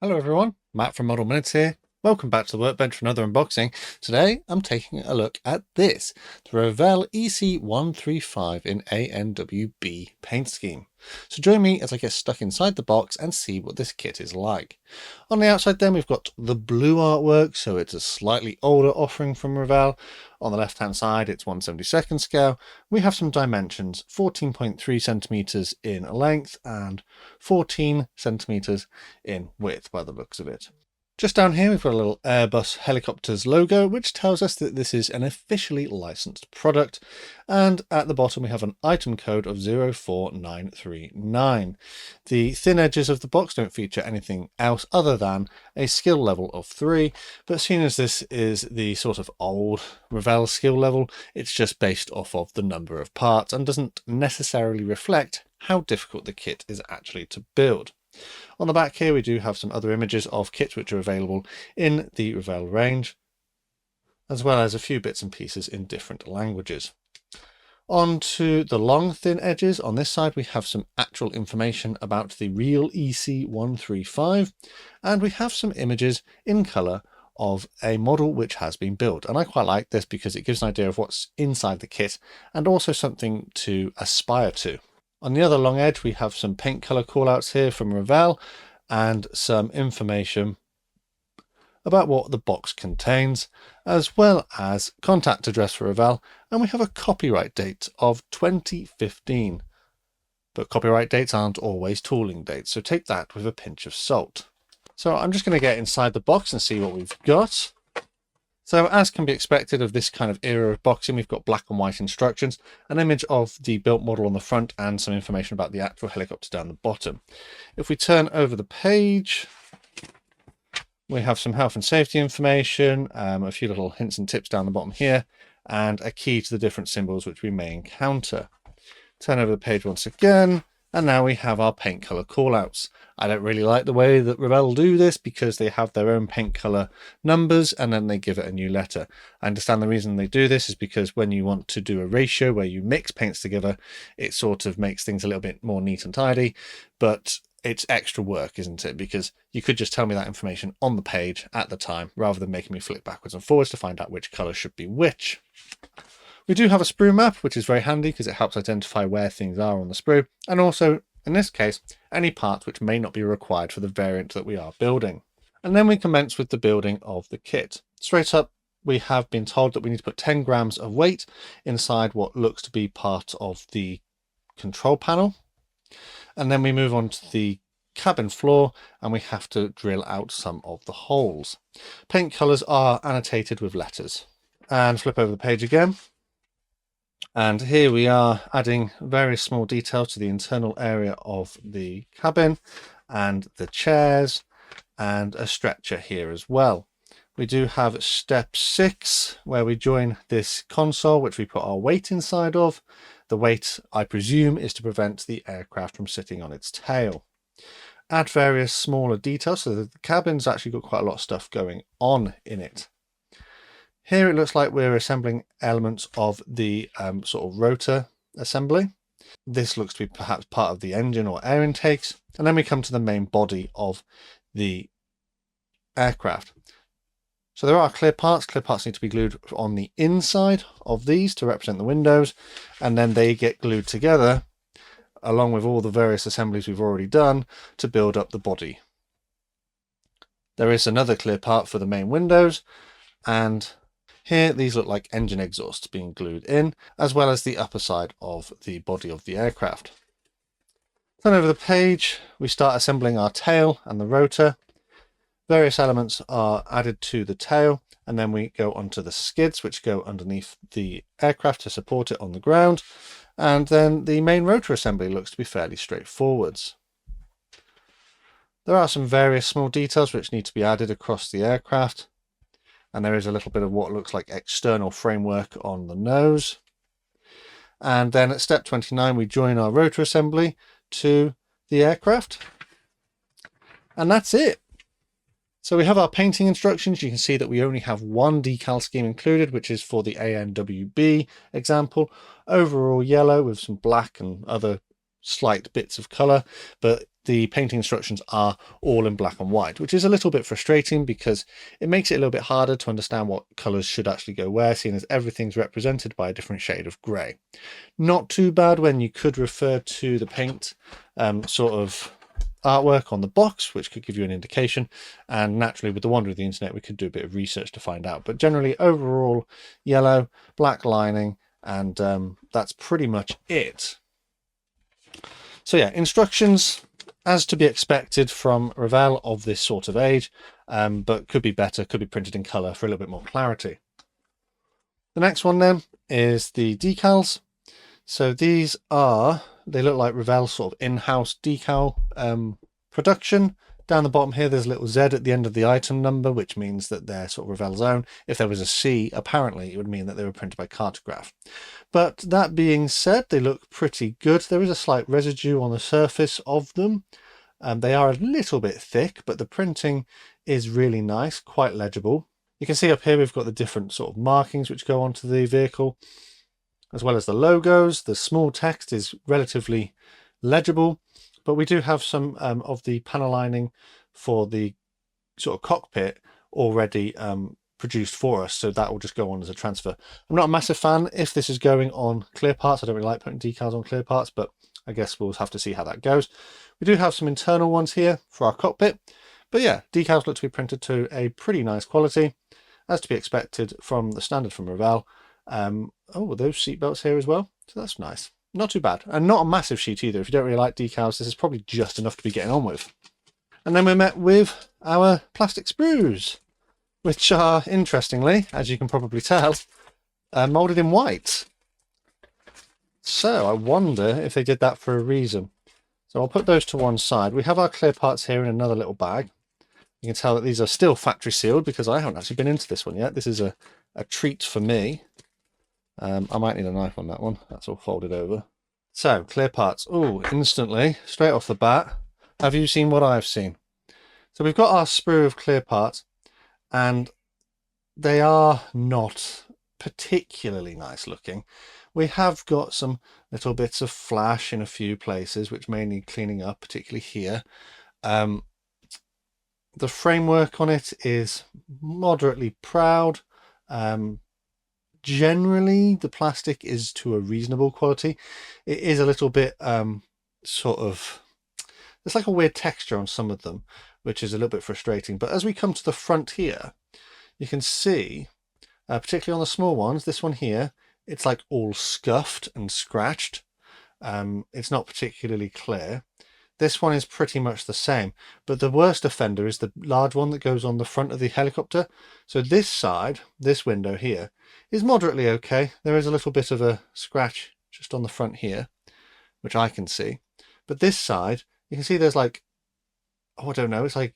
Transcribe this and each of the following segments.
Hello everyone, Matt from Model Minutes here. Welcome back to the workbench for another unboxing. Today I'm taking a look at this, the Revell EC135 in ANWB paint scheme. So join me as I get stuck inside the box and see what this kit is like. On the outside then we've got the blue artwork, so it's a slightly older offering from Revell. On the left hand side it's 1/72 scale. We have some dimensions, 14.3 centimeters in length and 14 centimeters in width by the looks of it. Just down here we've got a little Airbus helicopters logo, which tells us that this is an officially licensed product, and at the bottom we have an item code of 04939. The thin edges of the box don't feature anything else other than a skill level of 3, but seeing as this is the sort of old Revell skill level, it's just based off of the number of parts and doesn't necessarily reflect how difficult the kit is actually to build. On the back here we do have some other images of kits which are available in the Revell range, as well as a few bits and pieces in different languages. On to the long thin edges, on this side we have some actual information about the real EC135, and we have some images in colour of a model which has been built. And I quite like this because it gives an idea of what's inside the kit and also something to aspire to. On the other long edge we have some paint colour callouts here from Revell and some information about what the box contains, as well as contact address for Revell, and we have a copyright date of 2015. But copyright dates aren't always tooling dates, so take that with a pinch of salt. So I'm just going to get inside the box and see what we've got. So as can be expected of this kind of era of boxing, we've got black and white instructions, an image of the built model on the front, and some information about the actual helicopter down the bottom. If we turn over the page, we have some health and safety information, a few little hints and tips down the bottom here, and a key to the different symbols which we may encounter. Turn over the page once again, and now we have our paint colour callouts. I don't really like the way that Revell do this because they have their own paint colour numbers and then they give it a new letter. I understand the reason they do this is because when you want to do a ratio where you mix paints together, it sort of makes things a little bit more neat and tidy, but it's extra work, isn't it? Because you could just tell me that information on the page at the time rather than making me flip backwards and forwards to find out which colour should be which. We do have a sprue map, which is very handy because it helps identify where things are on the sprue, and also, in this case, any parts which may not be required for the variant that we are building. And then we commence with the building of the kit. Straight up, we have been told that we need to put 10 grams of weight inside what looks to be part of the control panel. And then we move on to the cabin floor and we have to drill out some of the holes. Paint colours are annotated with letters. And flip over the page again. And here we are adding various small details to the internal area of the cabin and the chairs and a stretcher here as well. We do have step 6 where we join this console which we put our weight inside of. The weight, I presume, is to prevent the aircraft from sitting on its tail. Add various smaller details so that the cabin's actually got quite a lot of stuff going on in it. Here it looks like we're assembling elements of the sort of rotor assembly. This looks to be perhaps part of the engine or air intakes. And then we come to the main body of the aircraft. So there are clear parts. Clear parts need to be glued on the inside of these to represent the windows. And then they get glued together along with all the various assemblies we've already done to build up the body. There is another clear part for the main windows, and here these look like engine exhausts being glued in, as well as the upper side of the body of the aircraft. Turn over the page, we start assembling our tail and the rotor. Various elements are added to the tail, and then we go onto the skids which go underneath the aircraft to support it on the ground, and then the main rotor assembly looks to be fairly straightforward. There are some various small details which need to be added across the aircraft, and there is a little bit of what looks like external framework on the nose. And then at step 29 we join our rotor assembly to the aircraft, and that's it. So we have our painting instructions. You can see that we only have one decal scheme included, which is for the ANWB example. Overall yellow with some black and other slight bits of colour, but the painting instructions are all in black and white, which is a little bit frustrating because it makes it a little bit harder to understand what colours should actually go where, seeing as everything's represented by a different shade of grey. Not too bad when you could refer to the paint sort of artwork on the box, which could give you an indication, and naturally with the wonder of the internet we could do a bit of research to find out. But generally overall yellow, black lining, and that's pretty much it. So yeah, instructions as to be expected from Revell of this sort of age, but could be better, could be printed in colour for a little bit more clarity. The next one then is the decals. So these are, they look like Revell sort of in-house decal production. Down the bottom here, there's a little Z at the end of the item number, which means that they're sort of Revell's own. If there was a C, apparently it would mean that they were printed by Cartograph. But that being said, they look pretty good. There is a slight residue on the surface of them. They are a little bit thick, but the printing is really nice, quite legible. You can see up here we've got the different sort of markings which go onto the vehicle, as well as the logos. The small text is relatively legible, but we do have some of the panel lining for the sort of cockpit already produced for us, so that will just go on as a transfer. I'm not a massive fan if this is going on clear parts. I don't really like putting decals on clear parts, but I guess we'll have to see how that goes. We do have some internal ones here for our cockpit, but yeah, decals look to be printed to a pretty nice quality, as to be expected from the standard from Revell. Oh, those seat belts here as well, so that's nice. Not too bad, and not a massive sheet either. If you don't really like decals, this is probably just enough to be getting on with. And then we're met with our plastic sprues, which are, interestingly, as you can probably tell, moulded in white. So I wonder if they did that for a reason. So I'll put those to one side. We have our clear parts here in another little bag. You can tell that these are still factory sealed because I haven't actually been into this one yet. This is a treat for me. I might need a knife on that one. That's all folded over. So, clear parts. Oh, instantly, straight off the bat, have you seen what I've seen? So we've got our sprue of clear parts, and they are not particularly nice looking. We have got some little bits of flash in a few places, which may need cleaning up, particularly here. The framework on it is moderately proud. Generally, the plastic is to a reasonable quality. It is a little bit sort of, there's like a weird texture on some of them, which is a little bit frustrating. But as we come to the front here, you can see, particularly on the small ones, this one here, it's like all scuffed and scratched. It's not particularly clear. This one is pretty much the same, but the worst offender is the large one that goes on the front of the helicopter. So this side, this window here, is moderately okay. There is a little bit of a scratch just on the front here, which I can see. But this side, you can see there's like, oh, I don't know, it's like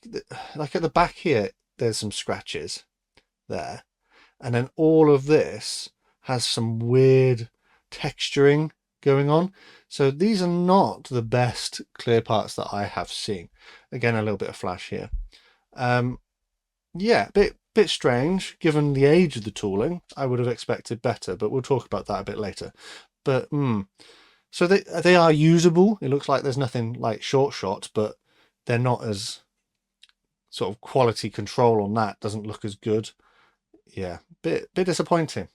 at the back here, there's some scratches there. And then all of this has some weird texturing going on. So these are not the best clear parts that I have seen. Again, a little bit of flash here. Yeah, bit strange given the age of the tooling. I would have expected better, but we'll talk about that a bit later. But so they are usable. It looks like there's nothing like shot, but they're not as sort of quality control on that. Doesn't look as good. Yeah, bit disappointing.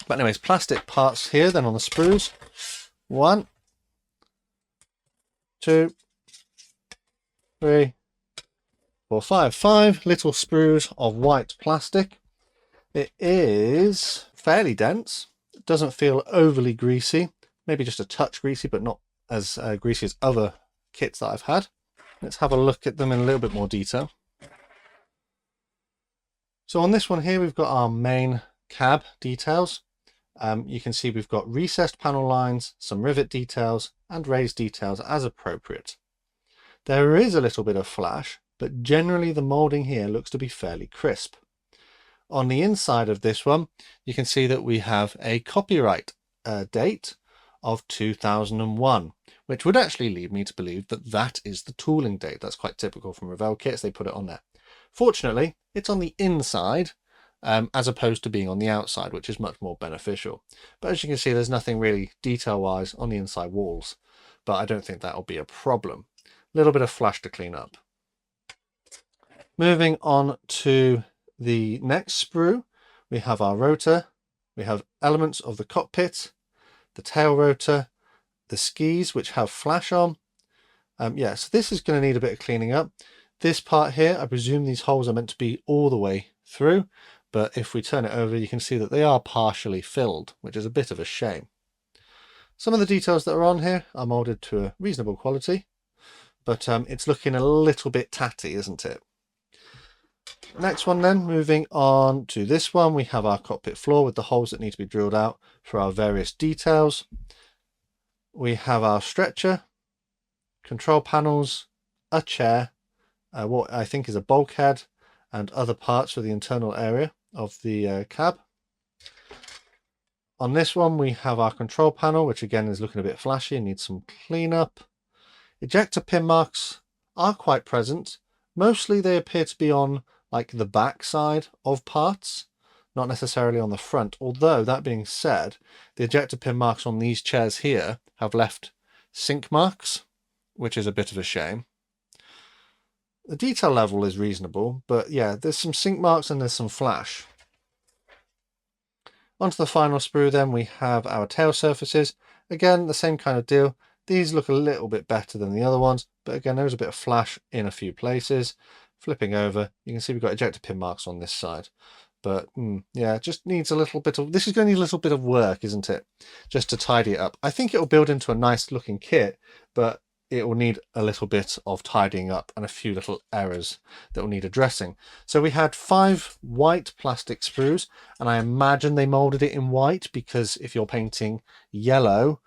But anyways, plastic parts here then on the sprues. 1, 2, 3, 4, 5. 5 little sprues of white plastic. It is fairly dense. It doesn't feel overly greasy. Maybe just a touch greasy, but not as greasy as other kits that I've had. Let's have a look at them in a little bit more detail. So on this one here, we've got our main cab details. You can see we've got recessed panel lines, some rivet details, and raised details as appropriate. There is a little bit of flash, but generally the moulding here looks to be fairly crisp. On the inside of this one, you can see that we have a copyright date of 2001, which would actually lead me to believe that that is the tooling date. That's quite typical from Revell kits, they put it on there. Fortunately, it's on the inside, as opposed to being on the outside, which is much more beneficial. But as you can see, there's nothing really detail-wise on the inside walls. but I don't think that'll be a problem. A little bit of flash to clean up. Moving on to the next sprue, we have our rotor, we have elements of the cockpit, the tail rotor, the skis which have flash on. Yeah, so this is going to need a bit of cleaning up. This part here, I presume these holes are meant to be all the way through, but if we turn it over, you can see that they are partially filled, which is a bit of a shame. Some of the details that are on here are molded to a reasonable quality, but it's looking a little bit tatty, isn't it? Next one then, moving on to this one, we have our cockpit floor with the holes that need to be drilled out for our various details. We have our stretcher, control panels, a chair, what I think is a bulkhead, and other parts for the internal area of the cab. On this one we have our control panel, which again is looking a bit flashy and needs some cleanup. Ejector pin marks are quite present. Mostly they appear to be on like the back side of parts, not necessarily on the front. Although that being said, the ejector pin marks on these chairs here have left sink marks, which is a bit of a shame. The detail level is reasonable, but yeah, there's some sink marks and there's some flash. Onto the final sprue then, we have our tail surfaces. Again, the same kind of deal. These look a little bit better than the other ones, but again, there's a bit of flash in a few places. Flipping over, you can see we've got ejector pin marks on this side. But yeah, just needs a little bit of, this is going to need a little bit of work, isn't it? Just to tidy it up. I think it will build into a nice looking kit, but it will need a little bit of tidying up and a few little errors that will need addressing. So we had 5 white plastic sprues, and I imagine they molded it in white because if you're painting yellow,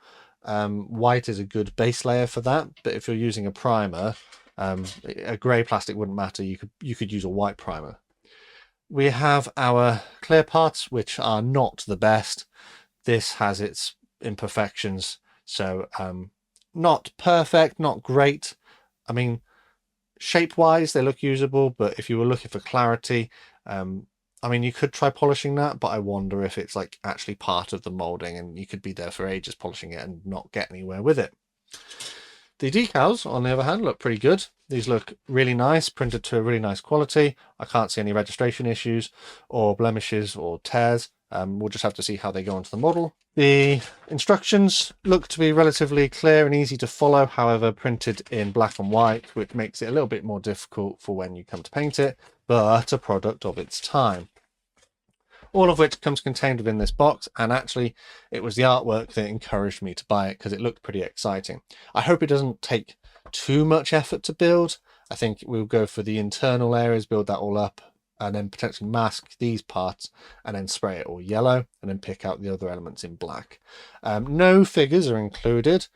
white is a good base layer for that. But if you're using a primer, a grey plastic wouldn't matter. You could use a white primer. We have our clear parts, which are not the best. This has its imperfections, so not perfect, not great. I mean, shape-wise, they look usable, but if you were looking for clarity, I mean, you could try polishing that, but I wonder if it's like actually part of the molding, and you could be there for ages polishing it and not get anywhere with it. The decals, on the other hand, look pretty good. These look really nice, printed to a really nice quality. I can't see any registration issues or blemishes or tears. We'll just have to see how they go onto the model. The instructions look to be relatively clear and easy to follow, however printed in black and white, which makes it a little bit more difficult for when you come to paint it, but a product of its time. All of which comes contained within this box, and actually it was the artwork that encouraged me to buy it because it looked pretty exciting. I hope it doesn't take too much effort to build. I think we'll go for the internal areas, build that all up, and then potentially mask these parts and then spray it all yellow and then pick out the other elements in black. No figures are included,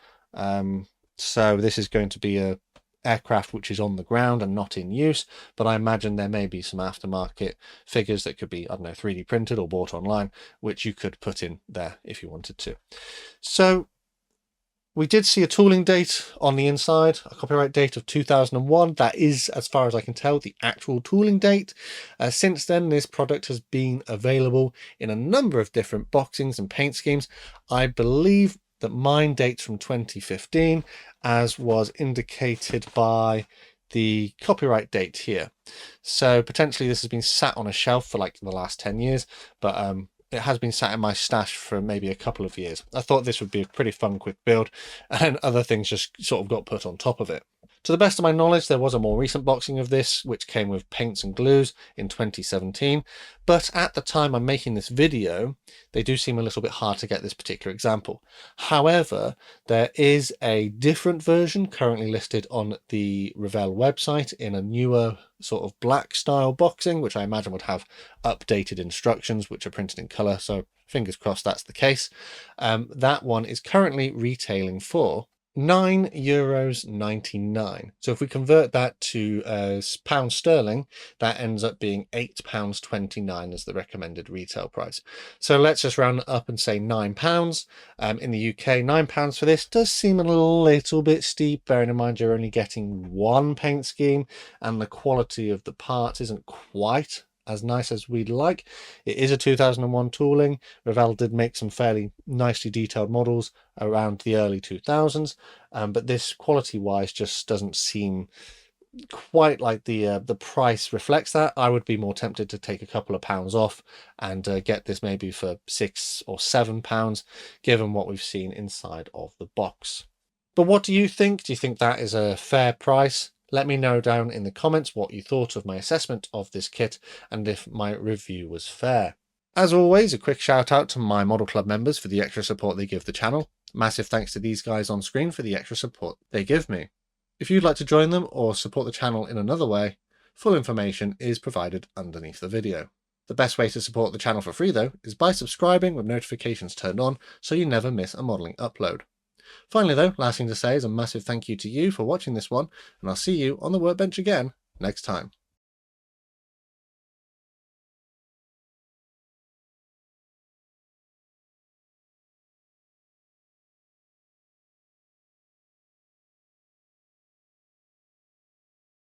so this is going to be a aircraft which is on the ground and not in use, but I imagine there may be some aftermarket figures that could be, I don't know, 3D printed or bought online, which you could put in there if you wanted to. So we did see a tooling date on the inside, a copyright date of 2001. That is, as far as I can tell, the actual tooling date. Since then, this product has been available in a number of different boxings and paint schemes. I believe that mine dates from 2015, as was indicated by the copyright date here. So potentially this has been sat on a shelf for like the last 10 years, but it has been sat in my stash for maybe a couple of years. I thought this would be a pretty fun, quick build, and other things just sort of got put on top of it. To the best of my knowledge, there was a more recent boxing of this, which came with paints and glues in 2017. But at the time I'm making this video, they do seem a little bit hard to get this particular example. However, there is a different version currently listed on the Revell website in a newer sort of black style boxing, which I imagine would have updated instructions, which are printed in color. So fingers crossed that's the case. That one is currently retailing for €9.99. So if we convert that to pounds sterling, that ends up being £8.29 as the recommended retail price. So let's just round it up and say £9. In the UK, £9 for this does seem a little bit steep, bearing in mind you're only getting one paint scheme and the quality of the parts isn't quite as nice as we'd like. It is a 2001 tooling. Revell did make some fairly nicely detailed models around the early 2000s, but this quality-wise just doesn't seem quite like the price reflects that. I would be more tempted to take a couple of pounds off and get this maybe for £6 or £7, given what we've seen inside of the box. But what do you think? Do you think that is a fair price? Let me know down in the comments what you thought of my assessment of this kit and if my review was fair. As always, a quick shout out to my Model Club members for the extra support they give the channel. Massive thanks to these guys on screen for the extra support they give me. If you'd like to join them or support the channel in another way, full information is provided underneath the video. The best way to support the channel for free though is by subscribing with notifications turned on so you never miss a modelling upload. Finally though, last thing to say is a massive thank you to you for watching this one, and I'll see you on the workbench again next time.